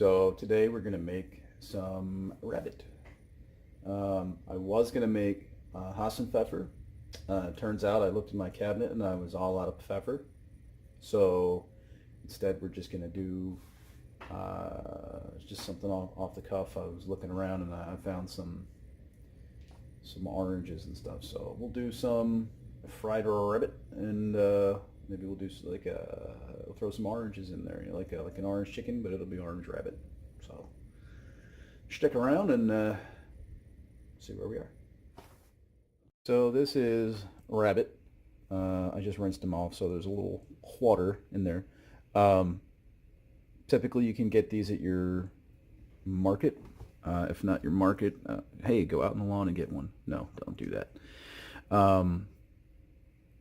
So today we're going to make some rabbit. I was going to make Hassenpfeffer. Turns out I looked in my cabinet and I was all out of pfeffer. So instead we're just going to do just something off the cuff. I was looking around and I found some oranges and stuff. So we'll do some fried rabbit and maybe we'll do we'll throw some oranges in there, like an orange chicken, but it'll be orange rabbit. So stick around and see where we are. So this is rabbit. I just rinsed them off, so there's a little water in there. Typically you can get these at your market. If not your market, hey, go out in the lawn and get one. No, don't do that.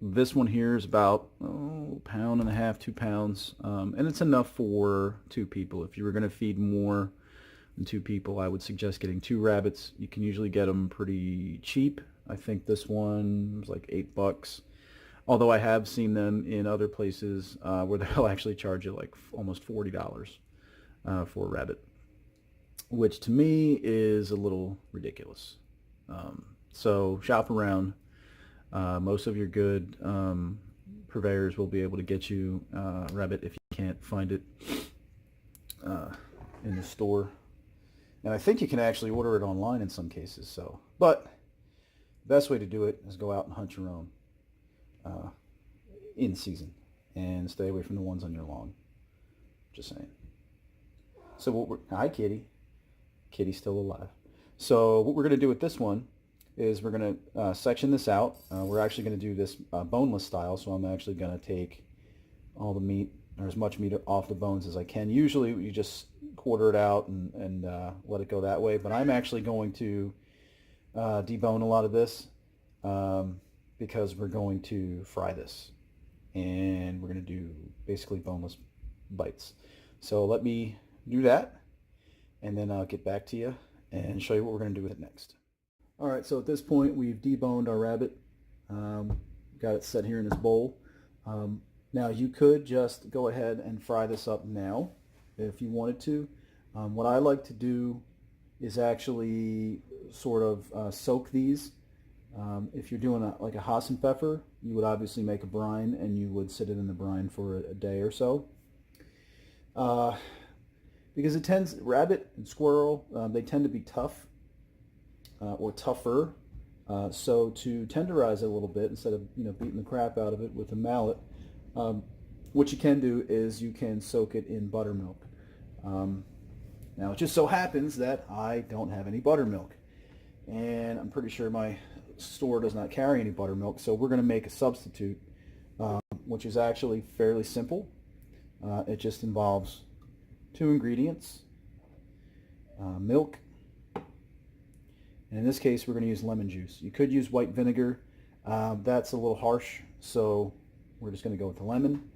This one here is about pound and a half, 2 pounds, and it's enough for 2 people. If you were going to feed more than 2 people, I would suggest getting 2 rabbits. You can usually get them pretty cheap. I think this one was like $8, although I have seen them in other places where they'll actually charge you like almost $40 for a rabbit, which to me is a little ridiculous. So shop around. Most of your good purveyors will be able to get you rabbit if you can't find it in the store. And I think you can actually order it online in some cases. So, but the best way to do it is go out and hunt your own in season and stay away from the ones on your lawn. Just saying. So hi Kitty. Kitty's still alive. So what we're going to do with this one is we're going to section this out. We're actually going to do this boneless style, so I'm actually going to take all the meat, or as much meat off the bones as I can. Usually you just quarter it out and let it go that way, but I'm actually going to debone a lot of this because we're going to fry this, and we're going to do basically boneless bites. So let me do that, and then I'll get back to you and show you what we're going to do with it next. All right, so at this point we've deboned our rabbit. Got it set here in this bowl. Now you could just go ahead and fry this up now if you wanted to. What I like to do is actually sort of soak these. If you're doing like a Hassenpfeffer, you would obviously make a brine and you would sit it in the brine for a day or so. Because rabbit and squirrel, they tend to be tough. Or tougher, so to tenderize it a little bit instead of beating the crap out of it with a mallet, what you can do is you can soak it in buttermilk. Now it just so happens that I don't have any buttermilk, and I'm pretty sure my store does not carry any buttermilk, so we're going to make a substitute, which is actually fairly simple. It just involves 2 ingredients, milk. And in this case, we're going to use lemon juice. You could use white vinegar. That's a little harsh, so we're just going to go with the lemon.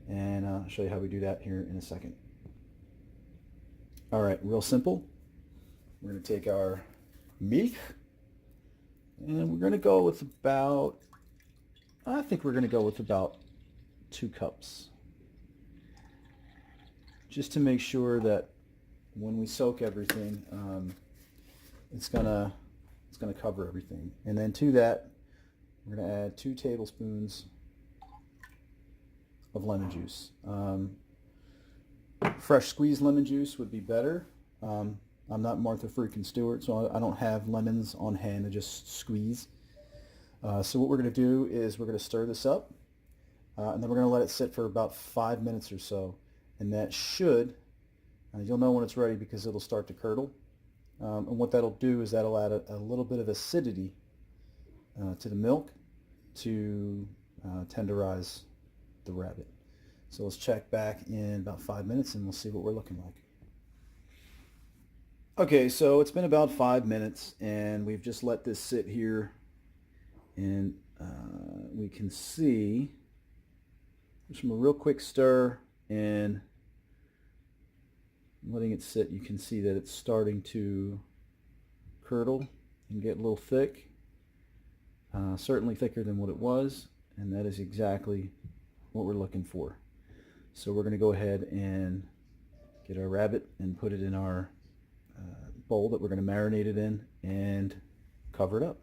And I'll show you how we do that here in a second. All right, real simple. We're going to take our milk, and we're going to go with about, I think we're going to go with about 2 cups. Just to make sure that when we soak everything, it's gonna cover everything. And then to that, we're gonna add 2 tablespoons of lemon juice. Fresh squeezed lemon juice would be better. I'm not Martha freaking Stewart, so I don't have lemons on hand to just squeeze. So what we're gonna do is we're gonna stir this up, and then we're gonna let it sit for about 5 minutes or so. And that should, you'll know when it's ready because it'll start to curdle. And what that'll do is that'll add a little bit of acidity to the milk to tenderize the rabbit. So let's check back in about 5 minutes and we'll see what we're looking like. Okay, so it's been about 5 minutes and we've just let this sit here, and we can see just from a real quick stir and letting it sit, you can see that it's starting to curdle and get a little thick, certainly thicker than what it was, and that is exactly what we're looking for. So we're going to go ahead and get our rabbit and put it in our bowl that we're going to marinate it in and cover it up.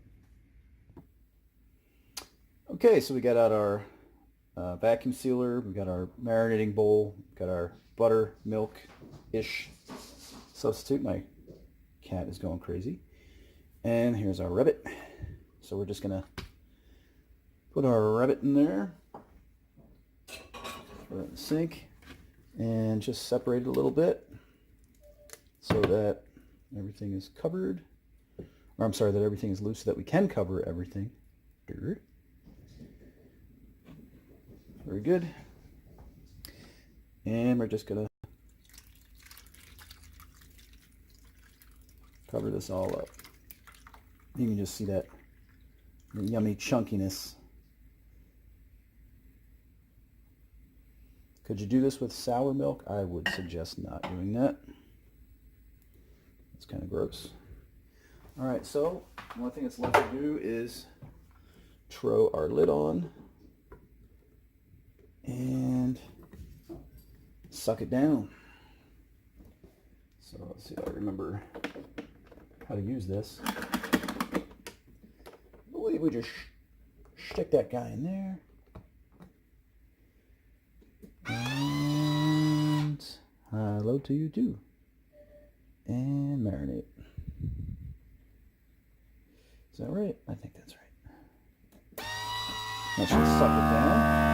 Okay, so we got out our vacuum sealer, we got our marinating bowl, we got our buttermilk-ish substitute. My cat is going crazy. And here's our rabbit. So we're just going to put our rabbit in there, throw it in the sink, and just separate it a little bit so that everything is covered. Or I'm sorry, that everything is loose so that we can cover everything. Very good. And we're just going to cover this all up. You can just see that yummy chunkiness. Could you do this with sour milk? I would suggest not doing that. It's kind of gross. All right, so one thing that's left to do is throw our lid on and suck it down. So let's see if I remember how to use this. I believe we just stick that guy in there. And hello to you too. And marinate. Is that right? I think that's right. That should suck it down.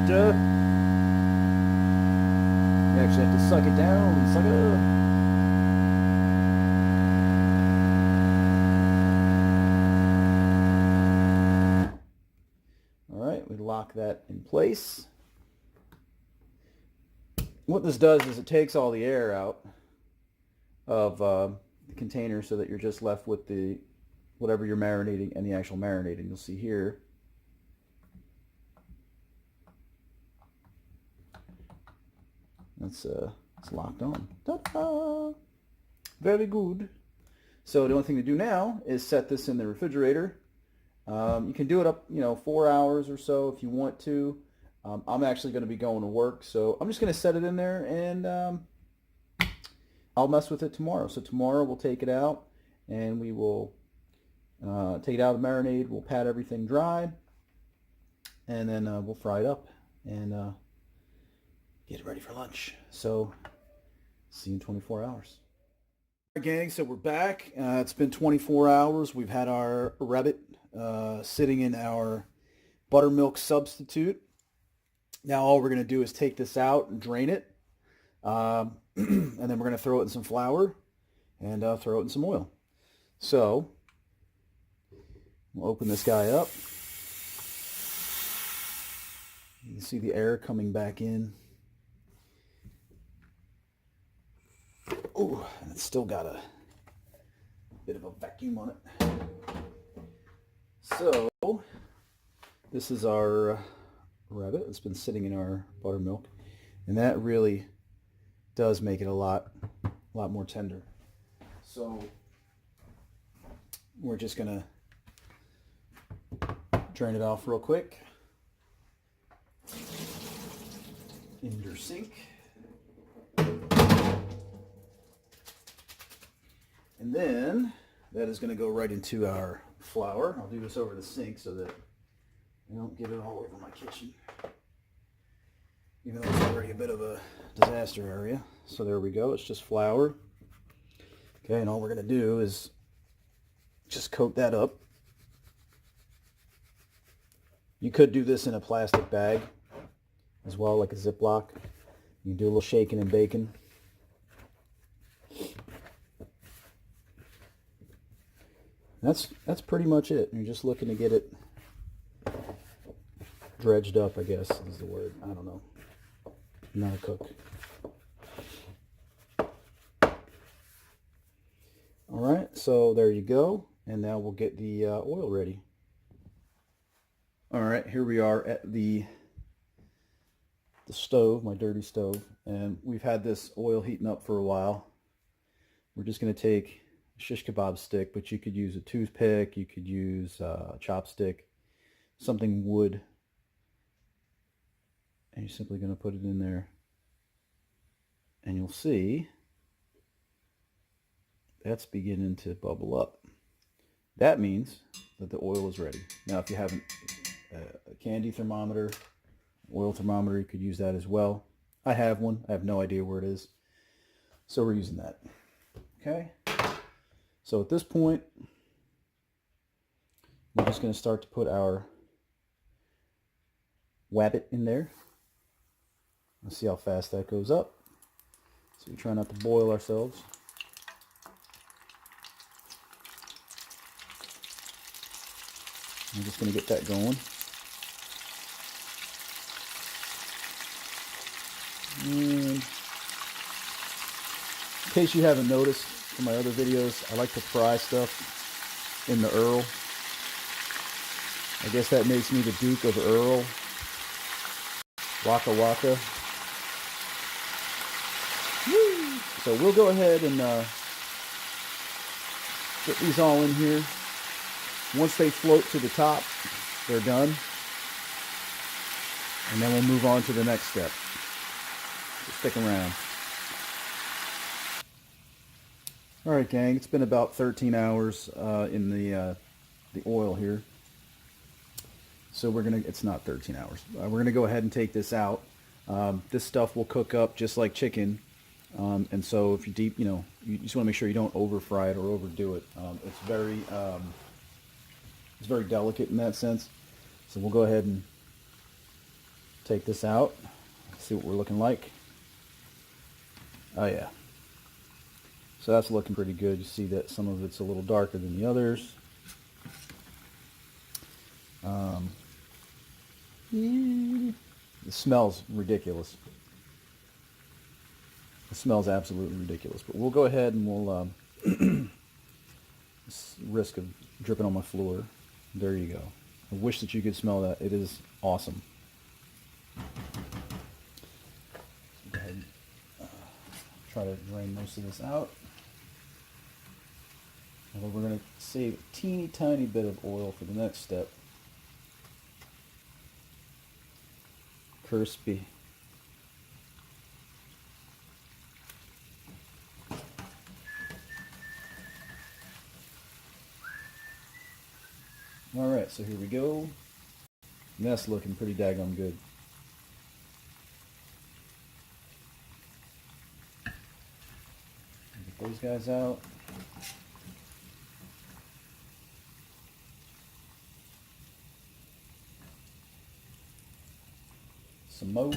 Duh. You actually have to suck it down and suck it up. All right, we lock that in place. What this does is it takes all the air out of the container so that you're just left with the whatever you're marinating and the actual marinating. You'll see here. It's locked on. Ta-da! Very good. So the only thing to do now is set this in the refrigerator. You can do it up, 4 hours or so if you want to. I'm actually going to be going to work, so I'm just going to set it in there, and I'll mess with it tomorrow. So tomorrow we'll take it out, and we will take it out of the marinade. We'll pat everything dry, and then we'll fry it up and get it ready for lunch. So see you in 24 hours. All right, gang, so we're back. It's been 24 hours. We've had our rabbit sitting in our buttermilk substitute. Now all we're going to do is take this out and drain it. And then we're going to throw it in some flour and throw it in some oil. So we'll open this guy up. You can see the air coming back in. Oh, and it's still got a bit of a vacuum on it. So this is our rabbit. It's been sitting in our buttermilk, and that really does make it a lot more tender. So we're just gonna drain it off real quick in your sink. And then that is going to go right into our flour. I'll do this over the sink so that I don't get it all over my kitchen, even though it's already a bit of a disaster area. So there we go. It's just flour. Okay, and all we're going to do is just coat that up. You could do this in a plastic bag as well, like a Ziploc, You can do a little shaking and baking. That's pretty much it. You're just looking to get it dredged up, I guess is the word. I don't know. I'm not a cook. All right, so there you go. And now we'll get the oil ready. All right, here we are at the stove, my dirty stove, and we've had this oil heating up for a while. We're just going to take a shish kebab stick, but you could use a toothpick, you could use a chopstick, something wood, and you're simply going to put it in there, and you'll see that's beginning to bubble up. That means that the oil is ready. Now, if you have a candy thermometer, oil thermometer, you could use that as well. I have one. I have no idea where it is, so we're using that. Okay, so at this point we're just going to start to put our wabbit in there. Let's see how fast that goes up. So we try not to boil ourselves. I'm just going to get that going. And in case you haven't noticed from my other videos, I like to fry stuff in the Earl. I guess that makes me the Duke of Earl. Waka waka. Woo! So we'll go ahead and get these all in here. Once they float to the top, they're done. And then we'll move on to the next step. So stick around. All right, gang, it's been about 13 hours in the oil here. So it's not 13 hours. We're gonna go ahead and take this out. This stuff will cook up just like chicken. And so if you you just wanna make sure you don't over fry it or overdo it. It's very delicate in that sense. So we'll go ahead and take this out. See what we're looking like. Oh yeah. So that's looking pretty good. You see that some of it's a little darker than the others. It smells ridiculous. It smells absolutely ridiculous. But we'll go ahead and we'll risk of dripping on my floor. There you go. I wish that you could smell that. It is awesome. Go ahead and try to drain most of this out. And then we're going to save a teeny tiny bit of oil for the next step. Crispy. Alright, so here we go. And that's looking pretty daggone good. Get those guys out. Some more.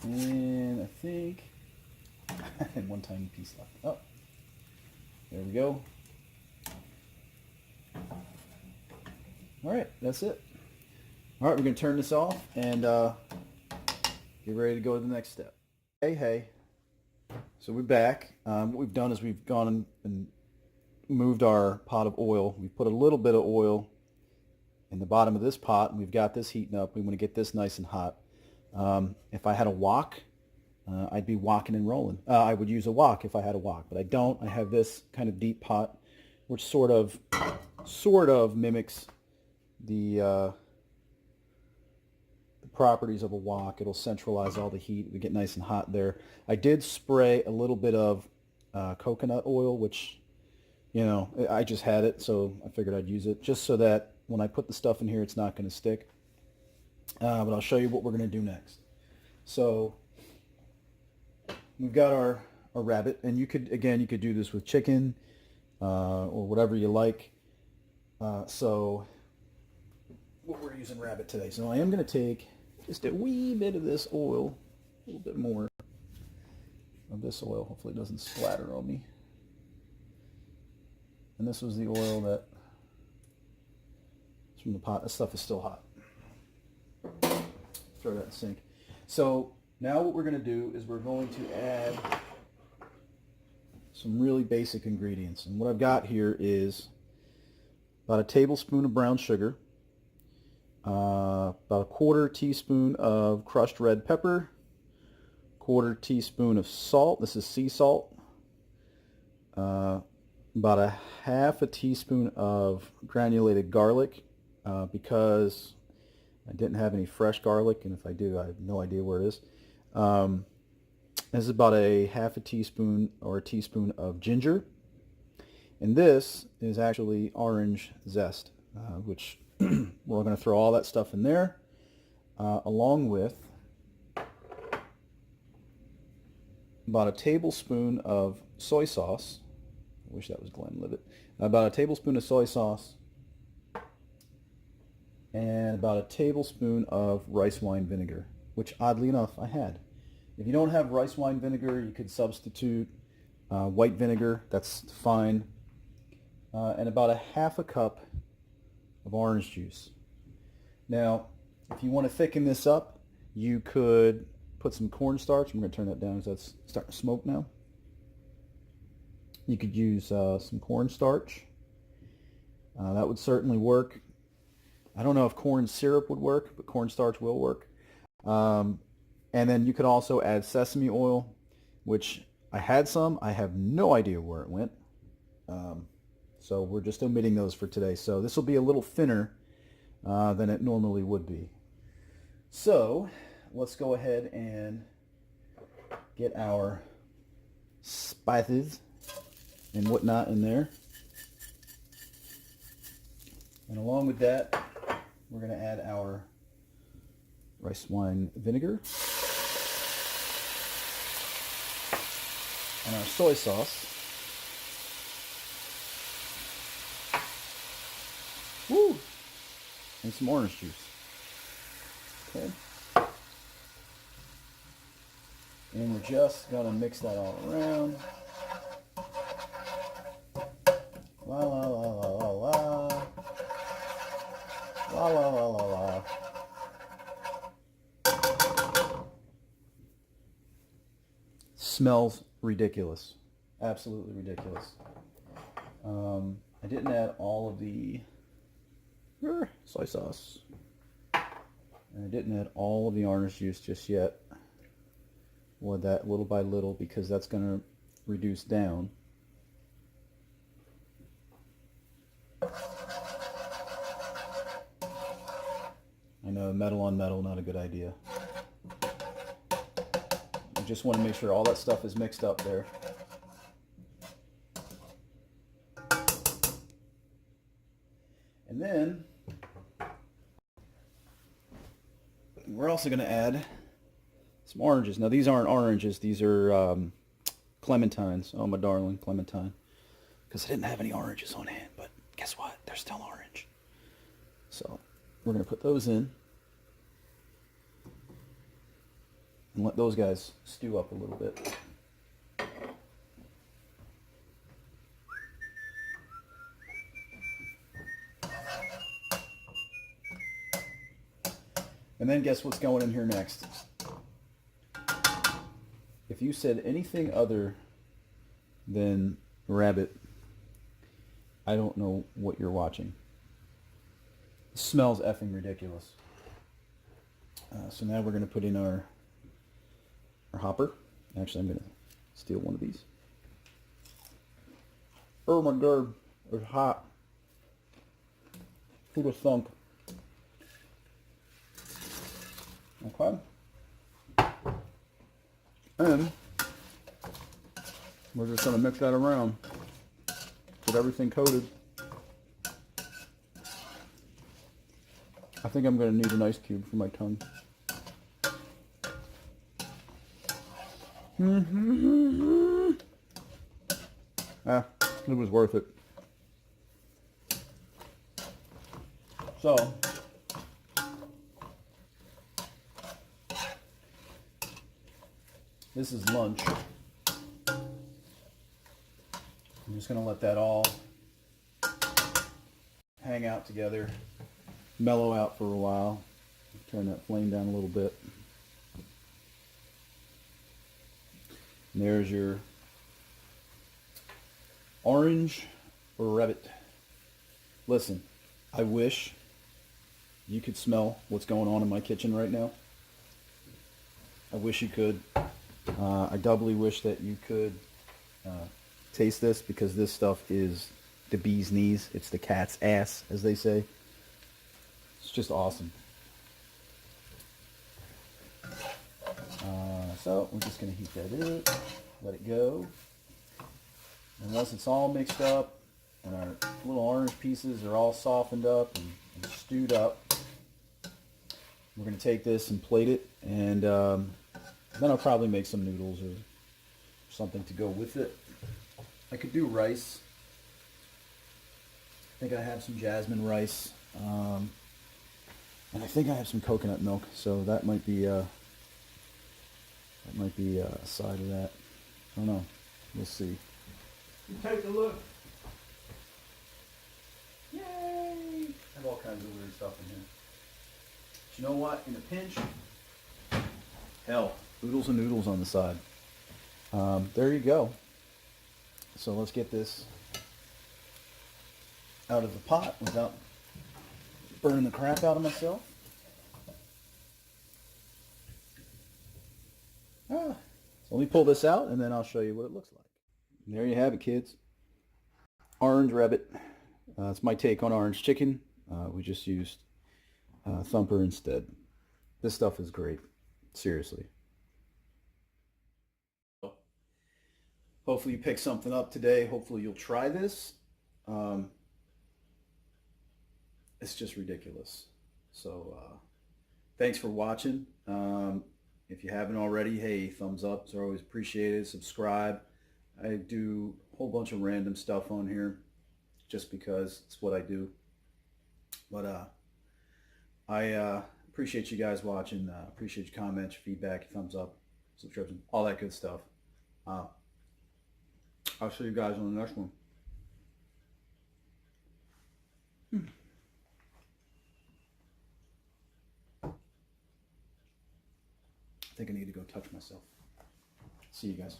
And I think I had one tiny piece left. Oh, there we go. All right, that's it. All right, we're going to turn this off and get ready to go to the next step. Hey. So we're back. What we've done is we've gone and moved our pot of oil. We've put a little bit of oil in the bottom of this pot, and we've got this heating up. We want to get this nice and hot. If I had a wok, I'd be wokking and rolling. I would use a wok if I had a wok, but I don't. I have this kind of deep pot, which sort of mimics the properties of a wok. It'll centralize all the heat. We get nice and hot there. I did spray a little bit of coconut oil, which, I just had it, so I figured I'd use it just so that when I put the stuff in here, it's not going to stick. But I'll show you what we're going to do next. So we've got our rabbit, and you could do this with chicken or whatever you like. So what we're using rabbit today. So I am going to take just a wee bit of this oil, a little bit more of this oil. Hopefully it doesn't splatter on me. And this was the oil that is from the pot. This stuff is still hot. Throw that in the sink. So now what we're going to do is we're going to add some really basic ingredients. And what I've got here is about a tablespoon of brown sugar, about a quarter teaspoon of crushed red pepper, quarter teaspoon of salt. This is sea salt. About a half a teaspoon of granulated garlic, because I didn't have any fresh garlic, and if I do, I have no idea where it is. This is about a half a teaspoon or a teaspoon of ginger. And this is actually orange zest, which we're going to throw all that stuff in there, along with about a tablespoon of soy sauce. I wish that was Glenlivet. About a tablespoon of soy sauce and about a tablespoon of rice wine vinegar, which oddly enough I had. If you don't have rice wine vinegar, you could substitute white vinegar. That's fine. And about a half a cup of orange juice. Now, if you want to thicken this up, you could put some cornstarch. I'm going to turn that down because that's starting to smoke now. You could use some cornstarch. That would certainly work. I don't know if corn syrup would work, but cornstarch will work. And then you could also add sesame oil, which I had some. I have no idea where it went. So we're just omitting those for today. So this will be a little thinner than it normally would be. So let's go ahead and get our spices and whatnot in there. And along with that, we're going to add our rice wine vinegar and our soy sauce. Woo! And some orange juice. Okay. And we're just going to mix that all around. La la la la la la. La la la la la. Smells ridiculous. Absolutely ridiculous. I didn't add all of the soy sauce. And I didn't add all of the orange juice just yet. We'll add that little by little because that's going to reduce down. I know, metal on metal, not a good idea. You just want to make sure all that stuff is mixed up there. And then we're also going to add some oranges. Now these aren't oranges, these are clementines. Oh my darling, clementine. Because I didn't have any oranges on hand, but guess what? They're still orange. So we're going to put those in and let those guys stew up a little bit. And then guess what's going in here next? If you said anything other than rabbit, I don't know what you're watching. It smells effing ridiculous. So now we're going to put in our hopper. Actually, I'm going to steal one of these. Oh my god, it's hot. Who'd have thunk? Okay. And we're just going to mix that around. Get everything coated. I think I'm going to need an ice cube for my tongue. It was worth it. So, this is lunch. I'm just going to let that all hang out together, mellow out for a while. Turn that flame down a little bit. And there's your orange rabbit. Listen, I wish you could smell what's going on in my kitchen right now. I wish you could. I doubly wish that you could taste this, because this stuff is the bee's knees. It's the cat's ass, as they say. It's just awesome. So we're just going to heat that up, let it go. And once it's all mixed up and our little orange pieces are all softened up and stewed up, we're going to take this and plate it, and then I'll probably make some noodles or something to go with it. I could do rice. I think I have some jasmine rice, and I think I have some coconut milk, so that might be a side of that. I don't know. We'll see. You take a look. Yay! I have all kinds of weird stuff in here. But you know what? In a pinch, hell, oodles and noodles on the side. There you go. So let's get this out of the pot without burning the crap out of myself. So let me pull this out, and then I'll show you what it looks like. And there you have it, kids. Orange rabbit. It's my take on orange chicken. We just used Thumper instead. This stuff is great. Seriously. Hopefully you pick something up today. Hopefully you'll try this. It's just ridiculous. So thanks for watching. If you haven't already, hey, thumbs ups are always appreciated. Subscribe. I do a whole bunch of random stuff on here just because it's what I do. But I appreciate you guys watching. Appreciate your comments, your feedback, your thumbs up, subscription, all that good stuff. I'll see you guys on the next one. I think I need to go touch myself. See you guys.